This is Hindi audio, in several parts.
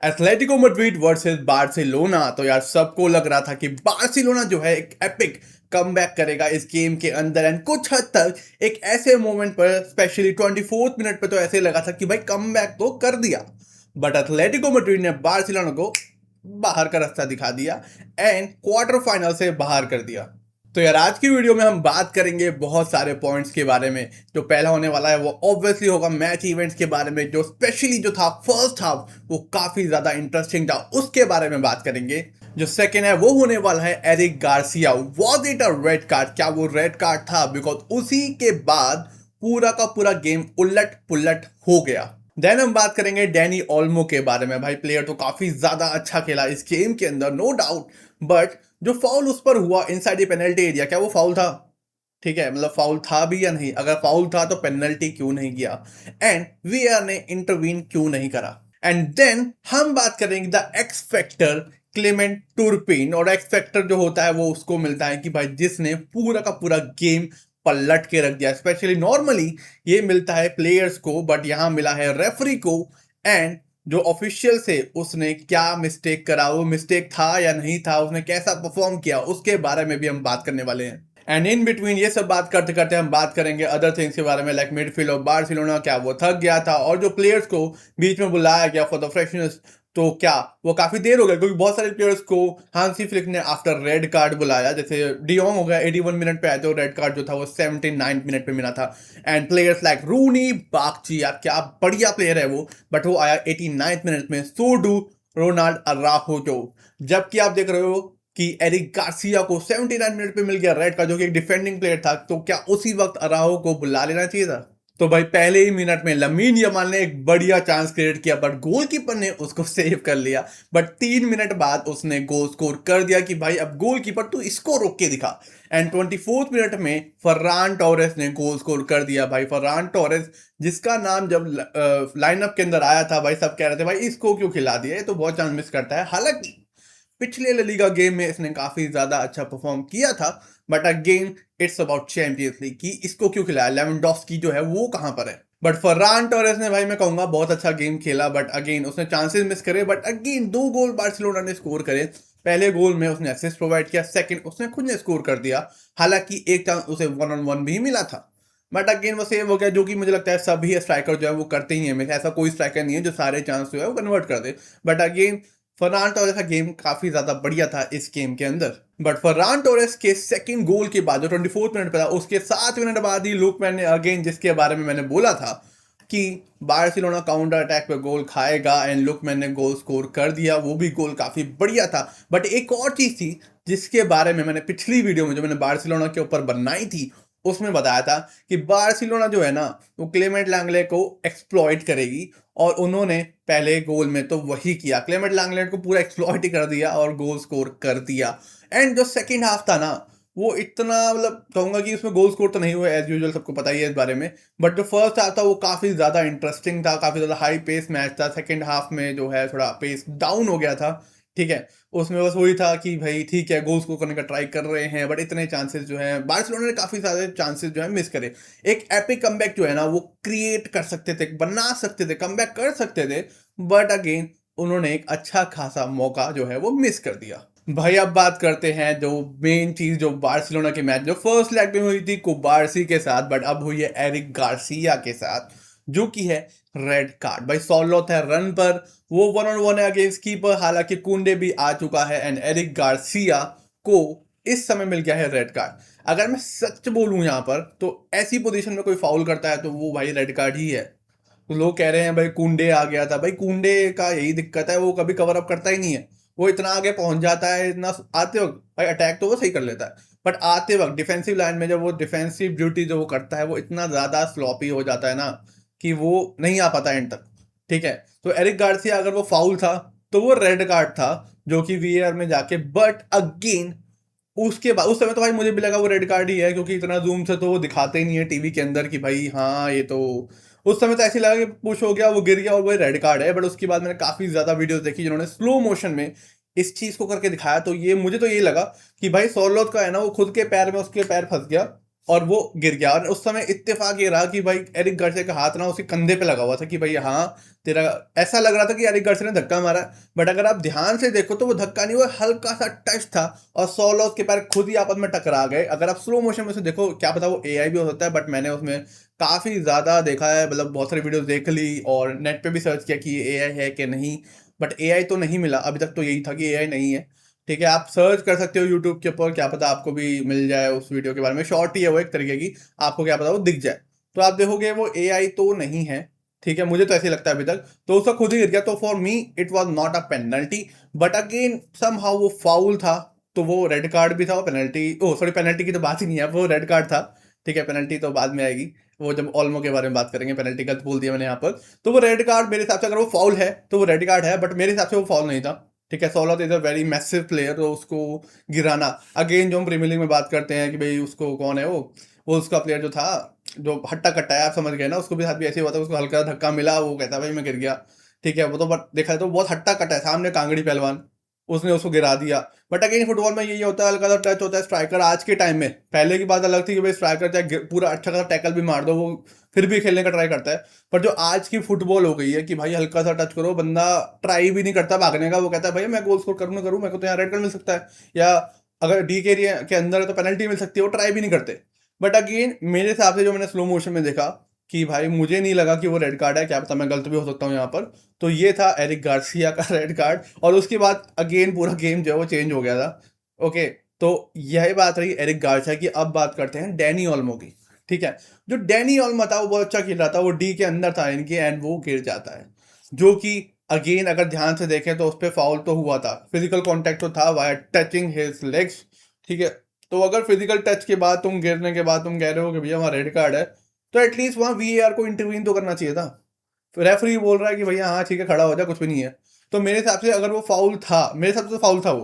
Atletico Madrid versus Barcelona. तो यार सबको लग रहा था कि बार्सिलोना जो है एक एपिक कमबैक करेगा इस गेम के अंदर एंड कुछ हद तक एक ऐसे मोमेंट पर स्पेशली 24th मिनट पे तो ऐसे लगा था कि भाई कमबैक तो कर दिया। बट एथलेटिको मैड्रिड ने बार्सिलोना को बाहर का रास्ता दिखा दिया एंड क्वार्टर फाइनल से बाहर कर दिया। तो यार आज की वीडियो में हम बात करेंगे बहुत सारे पॉइंट्स के बारे में। जो पहला होने वाला है वो ऑब्वियसली होगा मैच इवेंट्स के बारे में, जो स्पेशली जो था फर्स्ट हाफ वो काफी ज्यादा इंटरेस्टिंग था, उसके बारे में बात करेंगे। जो सेकंड है वो होने वाला है Eric Garcia, was it a red card, क्या वो रेड कार्ड था? बिकॉज उसी के बाद पूरा का पूरा गेम उलट पुलट हो गया। देन हम बात करेंगे डैनी ओल्मो के बारे में। भाई प्लेयर तो काफी ज्यादा अच्छा खेला इस गेम के अंदर, नो डाउट, बट जो फाउल उस पर हुआ इनसाइड पेनल्टी एरिया, क्या वो फाउल था? ठीक है, मतलब फाउल था भी या नहीं? अगर फाउल था तो पेनल्टी क्यों नहीं किया एंड वीआर ने इंटरवीन क्यों नहीं करा? एंड देन हम बात करेंगे द एक्स फैक्टर क्लेमेंट टुर्पिन। और एक्स फैक्टर जो होता है वो उसको मिलता है कि भाई जिसने पूरा का पूरा गेम पलट के रख दिया। स्पेशली नॉर्मली ये मिलता है प्लेयर्स को, बट यहां मिला है रेफरी को। एंड जो ऑफिशियल से उसने क्या मिस्टेक करा, वो मिस्टेक था या नहीं था, उसने कैसा परफॉर्म किया, उसके बारे में भी हम बात करने वाले हैं। एंड इन बिटवीन ये सब बात करते करते हम बात करेंगे अदर थिंग्स के बारे में, लाइक मिडफील्ड और बार्सिलोना, क्या वो थक गया था? और जो प्लेयर्स को बीच में बुलाया गया फॉर द फ्रेशनेस, तो क्या वो काफी देर हो गया? क्योंकि बहुत सारे प्लेयर्स को हांसी फ्लिक ने आफ्टर रेड कार्ड बुलाया, जैसे डियोंग हो गया 81 मिनट पे आए थे, रेड कार्ड जो था वो 79 मिनट पे मिला था। एंड प्लेयर्स लाइक रूनी, बागची, यार क्या बढ़िया प्लेयर है वो, बट वो आया 89 मिनट में। So do Ronald Araujo. जबकि आप देख रहे हो कि एरिक गार्सिया को 79 मिनट पे मिल गया रेड का, जो कि एक डिफेंडिंग प्लेयर था, तो क्या उसी वक्त अराओ को बुला लेना चाहिए था? तो भाई पहले ही मिनट में लमीन यमाल ने एक बढ़िया चांस क्रिएट किया, बट गोलकीपर ने उसको सेव कर लिया। बट 3 मिनट बाद उसने गोल स्कोर कर दिया कि भाई अब गोलकीपर तू इसको रोक के दिखा। एंड 24th मिनट में फर्रान टोरेस ने गोल स्कोर कर दिया। भाई फर्रान टोरेस, जिसका नाम जब लाइनअप के अंदर आया था, भाई सब कह रहे थे भाई इसको क्यों खिला दिया, ये तो बहुत चांस मिस करता है। हालांकि पिछले ला लीगा गेम में इसने काफी ज्यादा अच्छा परफॉर्म किया था, but again it's about champions league कि इसको क्यों खिलाया, लेवेंडोव्स्की जो है वो कहां पर है? बट फर्रान टोरेस ने, भाई मैं कहूंगा, बहुत अच्छा गेम खेला, बट अगेन उसने चांसेस मिस करे। बट अगेन 2 गोल बार्सिलोना ने स्कोर करे। पहले गोल में उसने असिस्ट प्रोवाइड किया, सेकंड उसने खुद ने स्कोर कर दिया। हालांकि एक चांस उसे 1-on-1 भी मिला था, बट अगेन वो सेव हो गया, जो कि मुझे लगता है सभी स्ट्राइकर जो है वो करते ही हैं। ऐसा कोई स्ट्राइकर नहीं है जो सारे चांस जो है वो कन्वर्ट कर दे। बट अगेन फर्रान टोरेस का गेम काफी ज्यादा बढ़िया था इस गेम के अंदर। बट फर्रान टोरेस के सेकंड गोल के बाद, जो 24th मिनट पे था, उसके 7 मिनट बाद ही लुकमैन ने अगेन, जिसके बारे में मैंने बोला था कि बार्सिलोना काउंटर अटैक पे गोल खाएगा, एंड लुकमैन ने गोल स्कोर कर दिया। वो भी गोल काफी बढ़िया था। बट एक और चीज थी जिसके बारे में मैंने पिछली वीडियो में जो मैंने बार्सिलोना के ऊपर बनाई थी उसमें बताया था कि बार्सिलोना जो है ना वो क्लेमेंट लैंगले को एक्सप्लॉइट करेगी, और उन्होंने पहले गोल में तो वही किया। क्लेमेंट लैंगले को पूरा एक्सप्लॉइट ही कर दिया और गोल स्कोर कर दिया। एंड जो सेकंड हाफ था ना वो इतना, मतलब कहूंगा कि उसमें गोल स्कोर तो नहीं हुआ एज यूजुअल, सबको पता ही है इस बारे में। बट जो फर्स्ट हाफ था वो काफी ज्यादा इंटरेस्टिंग था, काफी ज्यादा हाई पेस मैच था। सेकंड हाफ में जो है थोड़ा पेस डाउन हो गया था। ठीक है, उसमें बस वही था कि भाई ठीक है गोल स्कोर करने का ट्राई कर रहे हैं, बट इतने चांसेस जो है बार्सिलोना ने काफी सारे चांसेस जो है मिस करे। एक एपिक कमबैक जो है ना वो क्रिएट कर सकते थे, बना सकते थे, कमबैक कर सकते थे, बट अगेन उन्होंने एक अच्छा खासा मौका जो है वो मिस कर दिया। भाई अब बात करते हैं जो मेन चीज, जो बार्सिलोना के मैच जो फर्स्ट लेग में हुई थी कुबार्सी के साथ, बट अब हुई है एरिक गार्सिया के साथ, जो कि है रेड कार्ड। भाई सॉलोथ है रन पर, वो 1-on-1 है अगेंस्ट कीपर। हालांकि कुंडे भी आ चुका है एंड एरिक गार्सिया को इस समय मिल गया है रेड कार्ड। अगर मैं सच बोलूं यहां पर, तो ऐसी पोजीशन में कोई फाउल करता है तो वो भाई रेड कार्ड ही है। तो लोग कह रहे हैं भाई कुंडे आ गया था, भाई कुंडे का यही दिक्कत है, वो कभी कवर अप करता ही नहीं है। वो इतना आगे पहुंच जाता है, इतना आते वक्त भाई अटैक तो वो सही कर लेता है, बट आते वक्त डिफेंसिव लाइन में जब वो डिफेंसिव ड्यूटी जो वो करता है वो इतना ज्यादा स्लॉपी हो जाता है ना कि वो नहीं आ पाता एंड तक। ठीक है, तो एरिक गार्सिया अगर वो फाउल था तो वो रेड कार्ड था, जो कि वीएआर में जाके, बट अगेन उसके बाद उस समय तो भाई मुझे भी लगा वो रेड कार्ड ही है, क्योंकि इतना जूम से तो वो दिखाते ही नहीं है टीवी के अंदर कि भाई हाँ ये तो। उस समय तो ऐसे लगा कि पुश हो गया, वो गिर गया और वो रेड कार्ड है। बट उसके बाद मैंने काफी ज्यादा वीडियोस देखी जिन्होंने स्लो मोशन में इस चीज को करके दिखाया, तो ये मुझे तो ये लगा कि भाई सोलोथ का है ना वो खुद के पैर में उसके पैर फंस गया और वो गिर गया। और उस समय इत्तेफाक ये रहा कि भाई एरिक गार्सिया का हाथ ना उसके कंधे पे लगा हुआ था कि भाई हाँ तेरा, ऐसा लग रहा था कि एरिक गार्सिया ने धक्का मारा। बट अगर आप ध्यान से देखो तो वो धक्का नहीं हुआ, हल्का सा टच था और सोलोस के पैर खुद ही आपस में टकरा गए। अगर आप स्लो मोशन में से देखो, क्या पता वो एआई भी हो सकता है, बट मैंने उसमें काफी ज्यादा देखा है, मतलब बहुत सारी वीडियोस देख ली और नेट पे भी सर्च किया कि ये एआई है कि नहीं, बट एआई तो नहीं मिला अभी तक। तो यही था कि एआई नहीं है। ठीक है, आप सर्च कर सकते हो यूट्यूब के ऊपर, क्या पता आपको भी मिल जाए उस वीडियो के बारे में। शॉर्ट ही है वो एक तरीके की, आपको क्या पता वो दिख जाए। तो आप देखोगे वो एआई तो नहीं है। ठीक है, मुझे तो ऐसे ही लगता है अभी तक। तो उसका खुद ही गिर गया, तो for me it was not a penalty. But again somehow वो फाउल था, तो वो रेड कार्ड भी था, वो पेनल्टी, ओ सॉरी पेनल्टी की तो बात ही नहीं है, वो रेड कार्ड था। ठीक है, पेनल्टी तो बाद में आएगी, वो जब ऑल्मो के बारे में बात करेंगे। पेनल्टी गलत बोल दिया मैंने यहाँ पर। तो वो रेड कार्ड मेरे हिसाब से, अगर वो फाउल है तो वो रेड कार्ड है, बट मेरे हिसाब से वो फाउल नहीं था। ठीक है, सोलह is a very massive player, तो उसको गिराना, अगेन जो हम प्रीमियर लीग में बात करते हैं कि भाई उसको कौन है वो उसका प्लेयर जो था, जो हट्टा कट्टा है, आप समझ गए ना, उसको भी साथ भी ऐसे ही हुआ था, उसको हल्का धक्का मिला, वो कहता भाई मैं गिर गया। ठीक है, वो तो बट देखा जाए तो बहुत हट्टा कट्टा है, सामने कांगड़ी पहलवान, उसने उसको गिरा दिया। बट अगेन फुटबॉल में यही होता है, हल्का सा टच होता है। स्ट्राइकर आज के टाइम में, पहले की बात अलग थी कि भाई स्ट्राइकर चाहे पूरा अच्छा खासा टैकल भी मार दो, वो फिर भी खेलने का ट्राई करता है। पर जो आज की फुटबॉल हो गई है कि भाई हल्का सा टच करो, बंदा ट्राई भी नहीं करता भागने का, वो कहता है भाई मैं गोल स्कोर करूँ ना करूँ, मेरे को तो यहाँ रेड कार्ड मिल सकता है, या अगर डी के एरिया के अंदर है तो पेनल्टी मिल सकती है, वो ट्राई भी नहीं करते। बट अगेन मेरे हिसाब से जो मैंने स्लो मोशन में देखा कि भाई मुझे नहीं लगा कि वो रेड कार्ड है, क्या पता मैं गलत भी हो सकता हूँ यहाँ पर। तो ये था एरिक गार्सिया का रेड कार्ड, और उसके बाद अगेन पूरा गेम जो है वो चेंज हो गया था। ओके, तो यही बात रही एरिक गार्सिया की। अब बात करते हैं डैनी ओल्मो की। ठीक है, जो डैनी ओल्मो था वो बहुत अच्छा खेल रहा था, वो डी के अंदर था इनके, एंड वो गिर जाता है, जो कि अगेन अगर ध्यान से देखें तो उस पर फाउल तो हुआ था, फिजिकल कॉन्टैक्ट तो था वाया टचिंग हिज लेग्स। ठीक है, तो अगर फिजिकल टच के बाद तुम गिरने के बाद तुम कह रहे हो कि भैया वहाँ रेड कार्ड है, तो एटलीस्ट वहाँ वीएआर को इंटरवीन तो करना चाहिए था। रेफरी बोल रहा है कि भैया हाँ ठीक है खड़ा हो जा, कुछ भी नहीं है। तो मेरे हिसाब से अगर वो फाउल था, मेरे हिसाब से तो फाउल था वो,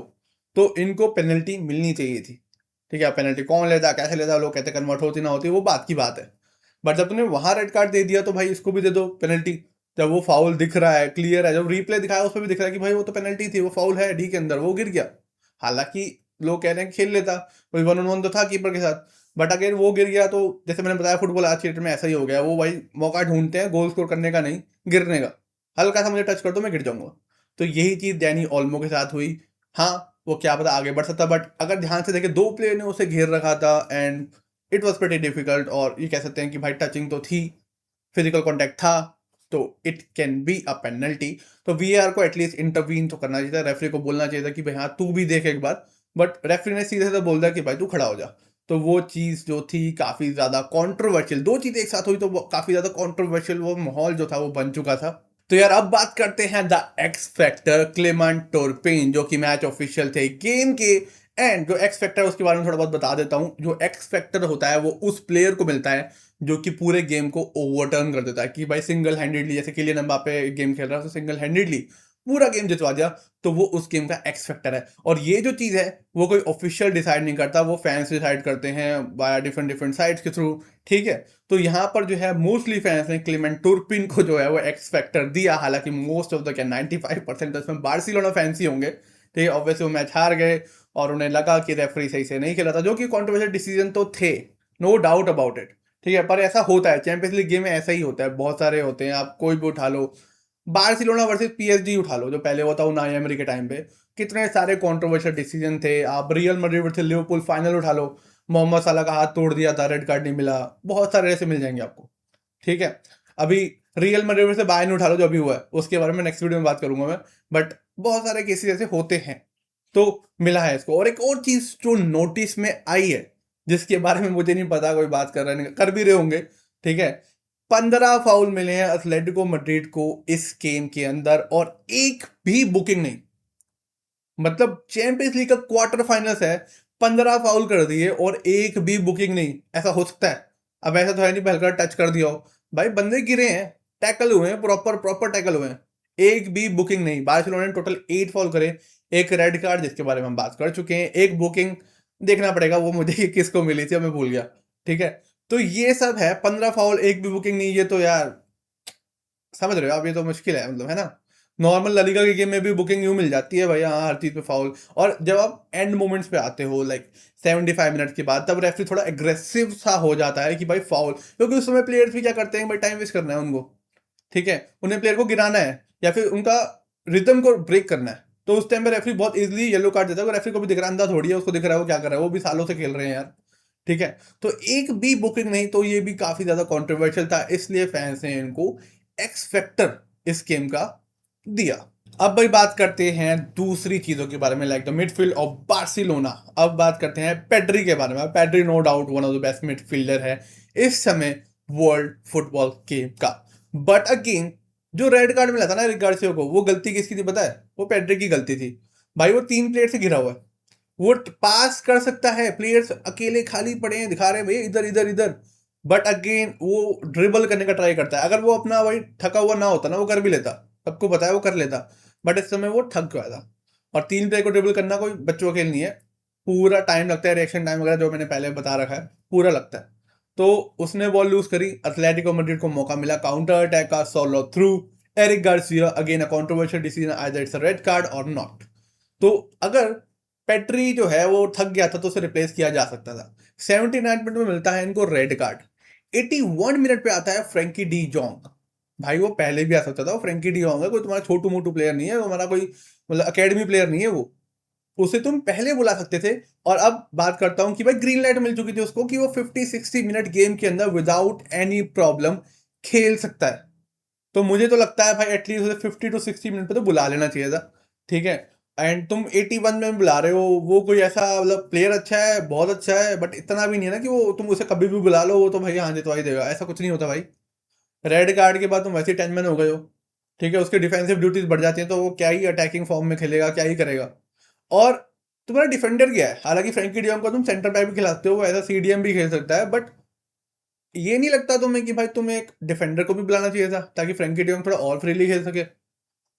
तो इनको पेनल्टी मिलनी चाहिए थी। ठीक है, पेनल्टी कौन लेता कैसे लेता, लोग कहते कन्वर्ट होती ना होती, वो बात की बात है। बट जब तुमने वहां रेड कार्ड दे दिया तो भाई इसको भी दे दो पेनल्टी। जब वो फाउल दिख रहा है, क्लियर है, जब रिप्ले दिखाया उसमें भी दिख रहा है कि भाई वो तो पेनल्टी थी, वो फाउल है डी के अंदर, वो गिर गया। हालांकि लोग कह रहे हैं कि खेल लेता, कोई 1-on-1 तो था कीपर के साथ। बट अगर वो गिर गया तो जैसे मैंने बताया फुटबॉल आज के डेट में ऐसा ही हो गया, वो भाई मौका ढूंढते हैं गोल स्कोर करने का नहीं, गिरने का। हल्का सा मुझे टच कर दो मैं गिर जाऊंगा। तो यही चीज डैनी ओल्मो के साथ हुई। हाँ, वो क्या पता आगे बढ़ सकता, बट अगर ध्यान से देखे दो प्लेयर ने उसे घेर रखा था, and it was pretty difficult. और ये कह सकते हैं कि भाई टचिंग तो थी, फिजिकल कॉन्टैक्ट था, तो it can be a penalty. तो वीआर को एटलीस्ट इंटरवीन तो करना चाहिए था, रेफरी को बोलना चाहिए था कि भाई हाँ तू भी देख एक बार। बट रेफरी ने सीधे सीधे बोल दिया कि भाई तू खड़ा हो जा। तो वो चीज जो थी काफी ज्यादा कंट्रोवर्शियल, दो चीजें एक साथ हुई तो काफी ज्यादा कंट्रोवर्शियल वो माहौल जो था वो बन चुका था। तो यार अब बात करते हैं द एक्स फैक्टर क्लेमेंट टोरपिन, जो कि मैच ऑफिशियल थे गेम के। एंड जो एक्स फैक्टर उसके बारे में थोड़ा बहुत बता देता हूँ। जो एक्स फैक्टर होता है वो उस प्लेयर को मिलता है जो कि पूरे गेम को ओवरटर्न कर देता है, कि भाई सिंगल हैंडेडली, जैसे किलियन एम्बापे गेम खेल रहा है तो सिंगल हैंडेडली पूरा गेम जितवा दिया, तो वो उस गेम का एक्स फैक्टर है। और ये जो चीज है वो कोई ऑफिशियल डिसाइड नहीं करता, वो फैंस डिसाइड करते हैं बाय डिफरेंट डिफरेंट साइट्स के थ्रू। ठीक है, तो यहाँ पर जो है मोस्टली फैंस ने क्लेमेंट टुर्पिन को जो है वो एक्स फैक्टर दिया। हालांकि मोस्ट ऑफ द क्या 95% उसमें बार्सिलोना फैंस ही होंगे। ठीक है, ऑब्वियसली वो मैच हार गए और उन्हें लगा कि रेफरी सही से नहीं खेला था, जो कि कॉन्ट्रोवर्शियल डिसीजन तो थे, नो डाउट अबाउट इट। ठीक है, पर ऐसा होता है चैंपियंस लीग गेम में, ऐसा ही होता है, बहुत सारे होते हैं, आप कोई भी उठा लो, बार्सिलोना वर्सेस पीएसजी उठा लो जो पहले हुआ था उनाई एमरी के टाइम पे, कितने सारे कंट्रोवर्शियल डिसीजन थे। आप real Madrid versus Liverpool final उठा लो, मोहम्मद साला का हाथ तोड़ दिया था, रेड कार्ड नहीं मिला, बहुत सारे ऐसे मिल जाएंगे आपको। ठीक है, अभी रियल मैड्रिड वर्सेस बायर्न उठा लो जो अभी हुआ है, उसके बारे में नेक्स्ट वीडियो में बात करूंगा मैं। बट बहुत सारे केसेस ऐसे होते हैं, तो मिला है इसको। और एक और चीज जो नोटिस में आई है, जिसके बारे में मुझे नहीं पता, कोई बात कर रहे नहीं कर भी रहे होंगे। ठीक है, 15 फाउल मिले हैं एथलेटिको मैड्रिड को इस गेम के अंदर, और एक भी बुकिंग नहीं। मतलब चैंपियंस लीग का क्वार्टर फाइनल्स है, 15 फाउल कर दिए और एक भी बुकिंग नहीं। ऐसा हो सकता है? अब ऐसा तो है नहीं हल्का टच कर दिया हो, भाई बंदे गिरे हैं, टैकल हुए हैं, प्रॉपर प्रॉपर टैकल हुए हैं, एक भी बुकिंग नहीं। बार्सिलोना ने टोटल 8 फाउल करे, एक रेड कार्ड जिसके बारे में हम बात कर चुके हैं, एक बुकिंग देखना पड़ेगा वो मुझे कि किसको मिली थी, मैं भूल गया। ठीक है, तो ये सब है, 15 फाउल एक भी बुकिंग नहीं, ये तो यार समझ रहे हो आप, ये तो मुश्किल है, मतलब है ना। नॉर्मल ला लीगा के गेम में भी बुकिंग यूं मिल जाती है भाई, हाँ हर चीज पे फाउल। और जब आप एंड मोमेंट्स पे आते हो लाइक 75 मिनट के बाद, तब रेफरी थोड़ा एग्रेसिव सा हो जाता है कि भाई फाउल, क्योंकि उस समय प्लेयर्स भी क्या करते हैं भाई, टाइम वेस्ट करना है उनको, ठीक है, उन्हें प्लेयर को गिराना है या फिर उनका रिदम को ब्रेक करना है। तो उस टाइम पे रेफरी बहुत इजीली येलो कार्ड देता है। रेफरी को भी दिख रहा है, अंधा थोड़ी है, उसको दिख रहा है वो क्या कर रहा है, वो भी सालों से खेल रहे हैं यार, ठीक है। तो एक भी बुकिंग नहीं, तो ये भी काफी ज्यादा कंट्रोवर्शियल था, इसलिए फैंस ने इनको एक्स फैक्टर इस गेम का दिया। अब भाई बात करते हैं दूसरी चीजों के बारे में, like the midfield of Barcelona. अब बात करते हैं पेड्री के बारे में। Pedri no doubt one of the best midfielder है इस समय वर्ल्ड फुटबॉल गेम का। बट अगेन जो रेड कार्ड मिला था ना गार्सिया को, वो गलती किसकी थी पता है? वो पेड्री की गलती थी भाई। वो 3 प्लेयर से घिरा हुआ है, वो पास कर सकता है, प्लेयर्स अकेले खाली पड़े हैं, दिखा रहे हैं भाई इधर इधर इधर, बट अगेन वो ड्रिबल करने का ट्राई करता है। अगर वो अपना भाई थका हुआ ना होता ना, वो कर भी लेता, सबको पता है वो कर लेता, बट इस समय वो थक गया था। और 3 प्लेयर को ड्रिबल करना कोई बच्चों का खेल नहीं है, पूरा टाइम लगता है, रिएक्शन टाइम वगैरह जो मैंने पहले बता रखा है पूरा लगता है। तो उसने बॉल लूज करी, एथलेटिको मैड्रिड को मौका मिला काउंटर अटैक का, solo through Eric Garcia, again a controversial decision, either it's a red card और नॉट। तो अगर पेट्री जो है वो थक गया था तो उसे रिप्लेस किया जा सकता था। 79 मिनट में मिलता है इनको रेड कार्ड। 81 मिनट पे आता है फ्रेंकी डी जोंग। भाई वो पहले भी आ सकता था, वो फ्रेंकी डी जोंग है, कोई तुम्हारा छोटू मोटू प्लेयर नहीं है, वो हमारा कोई मतलब अकेडमी प्लेयर नहीं है वो, उसे तुम पहले बुला सकते थे। और अब बात करता हूं कि भाई ग्रीन लाइट मिल चुकी थी उसको कि वो 50-60 मिनट गेम के अंदर विदाउट एनी प्रॉब्लम खेल सकता है। तो मुझे तो लगता है भाई एटलीस्ट उसे 50 to 60 मिनट पे तो बुला लेना चाहिए था, ठीक है। एंड तुम 81 में बुला रहे हो, वो कोई ऐसा मतलब प्लेयर अच्छा है, बहुत अच्छा है, बट इतना भी नहीं है ना कि वो तुम उसे कभी भी बुला लो वो तो भाई हाँ जितवा ही देगा, ऐसा कुछ नहीं होता भाई। रेड कार्ड के बाद तुम वैसे ही 10 मैन हो गए हो, ठीक है, उसकी डिफेंसिव ड्यूटीज बढ़ जाती हैं, तो वो क्या ही अटैकिंग फॉर्म में खेलेगा, क्या ही करेगा। और तुम्हारा डिफेंडर क्या है, हालांकि फ्रेंकी डियोंग को तुम सेंटर बैक भी खिलाते हो, वो ऐसा सीडीएम भी खेल सकता है, बट ये नहीं लगता तुम्हें कि भाई तुम्हें एक डिफेंडर को भी बुलाना चाहिए था ताकि फ्रेंकी डियोंग थोड़ा और फ्रीली खेल सके।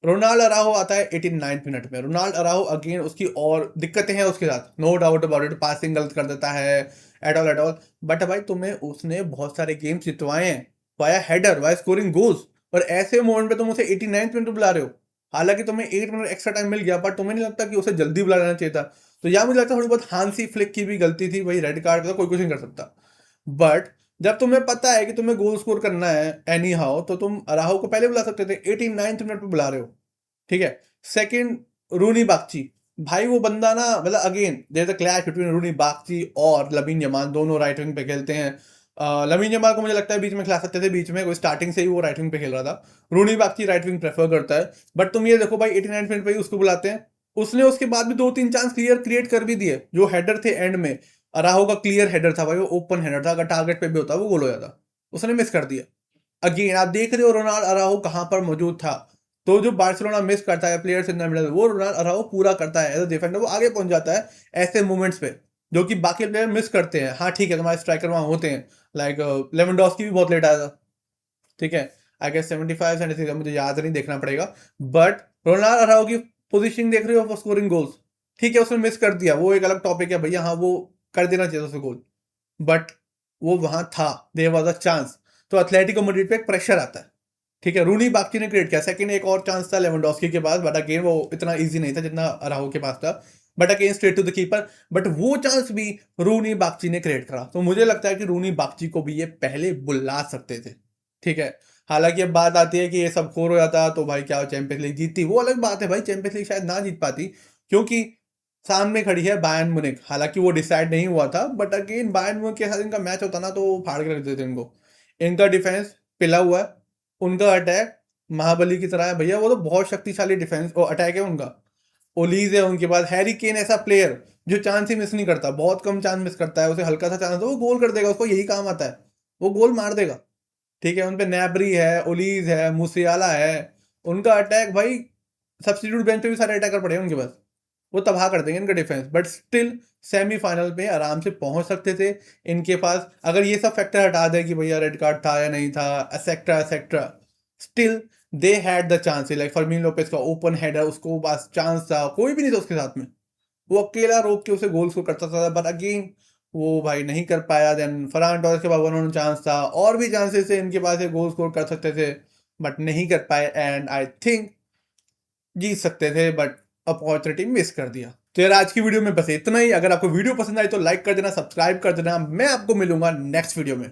रोनाल्ड अराहो आता है 89 मिनट में। रोनाल्ड अराहो अगेन उसकी और दिक्कतें हैं उसके साथ, no doubt about it, passing गलत कर देता है, एट ऑल, बट भाई तुम्हें उसने बहुत सारे गेम्स जितवाए हैं via header, via scoring goals, और ऐसे मोमेंट पे तुम उसे 89 मिनट में बुला रहे हो। हालांकि तुम्हें 8 मिनट एक्स्ट्रा टाइम मिल गया, बट तुम्हें नहीं लगता कि उसे जल्दी बुला लेना चाहिए था? तो यहाँ मुझे लगता है थोड़ी बहुत हांसी फ्लिक की भी गलती थी भाई, रेड कार्ड पे तो कोई कुछ नहीं कर सकता। बट जब तुम्हें पता है कि तुम्हें गोल स्कोर करना है एनी हाउ, तो तुम अराहो को पहले बुला सकते थे, 89 मिनट पे बुला रहे हो, ठीक है। सेकंड, रूनी बागची, भाई वो बंदा ना मतलब again there is a clash between Runi Bagchi और लमीन यमाल, दोनों राइट विंग पे खेलते हैं। लमीन यमाल को मुझे लगता है बीच में खिला सकते थे, बीच में कोई स्टार्टिंग से ही वो राइट विंग पे खेल रहा था। रूनी बागची राइट विंग प्रेफर करता है, बट तुम ये देखो भाई 89 मिनट पे ही उसको बुलाते हैं। उसने उसके बाद भी 2-3 चांस क्लियर क्रिएट कर भी दिए, जो हेडर थे एंड में, अराहो का क्लियर हेडर था भाई, वो ओपन हेडर था, अगर टारगेट पे भी होता वो गोल हो जाता, उसने मिस कर दिया। अगेन आप देख रहे हो रोनाल्ड अराहो कहां पर मौजूद था। तो जो बार्सिलोना मिस करता है प्लेयर्स इन द मिडल, वो रोनाल्ड अराहो पूरा करता है एज अ डिफेंडर, वो आगे पहुंच जाता है ऐसे मोमेंट्स पे जो कि बाकी प्लेयर मिस करते हैं। हाँ ठीक है, तुम्हारे स्ट्राइकर वहां होते हैं, लाइक लेवेंडोस्की भी बहुत लेट आया था, ठीक है, आई गेस 75-76, मुझे याद नहीं, देखना पड़ेगा। बट रोनाल्ड अराहो की पोजीशनिंग देख रहे हो फॉर स्कोरिंग गोल्स, ठीक है, उसने मिस कर दिया, वो एक अलग टॉपिक है भैया, हाँ वो कर देना चाहिए उसे गोल, बट वो वहां था, देयर वाज अ चांस। तो एथलेटिको मैड्रिड पे एक प्रेशर आता है, ठीक है। रूनी बाकी ने क्रिएट किया, सेकंड एक और चांस था लेवेंडोस्की के पास, बट अगेन वो इतना इजी नहीं था जितना अराहो के पास था, but again straight to the keeper, but वो चांस भी रूनी बागची ने क्रिएट करा। तो मुझे लगता है कि रूनी बागची को भी ये पहले बुला सकते थे, ठीक है। हालांकि अब बात आती है कि ये सब खोर हो जाता तो भाई क्या चैंपियंस लीग जीतती, वो अलग बात है भाई, चैंपियंस लीग शायद ना जीत पाती, क्योंकि सामने खड़ी है बायर्न मुनिक। हालांकि वो डिसाइड नहीं हुआ था, बट अगेन बायर्न मुनिक के साथ इनका मैच होता ना तो वो फाड़ के रख देते इनको। इनका डिफेंस पिला हुआ है, उनका अटैक महाबली की तरह है भैया, वो तो बहुत शक्तिशाली डिफेंस और अटैक है उनका। ओलीज है उनके पास, हैरी केन ऐसा प्लेयर जो चांस ही मिस नहीं करता, बहुत कम चांस मिस करता है, उसे हल्का सा चांस तो वो गोल कर देगा, उसको यही काम आता है, वो गोल मार देगा, ठीक है। उन पे नैबरी है, ओलीज है, मुसियाला है, उनका अटैक भाई, सब्स्टिट्यूट बेंच पे भी सारे अटैकर पड़े हैं उनके पास, वो तबाह कर देंगे इनका डिफेंस, बट स्टिल सेमीफाइनल में आराम से पहुंच सकते थे इनके पास। अगर ये सब फैक्टर हटा दे कि भैया रेड कार्ड था या नहीं था, etcetera etcetera, still they had the chance, like Fermin Lopez का ओपन हेडर, उसको पास चांस था, कोई भी नहीं था उसके साथ में, वो अकेला रोक के उसे गोल स्कोर करता था, बट अगेन वो भाई नहीं कर पाया। देन फरहान टॉरेस के बाद उन्होंने चांस था, और भी चांसेस थे इनके पास, ये गोल स्कोर कर सकते थे, बट नहीं कर पाए। एंड आई थिंक जीत सकते थे, बट अपॉर्चुनिटी मिस कर दिया। तो यार आज की वीडियो में बस इतना ही। अगर आपको वीडियो पसंद आई तो लाइक कर देना, सब्सक्राइब कर देना। मैं आपको मिलूंगा नेक्स्ट वीडियो में।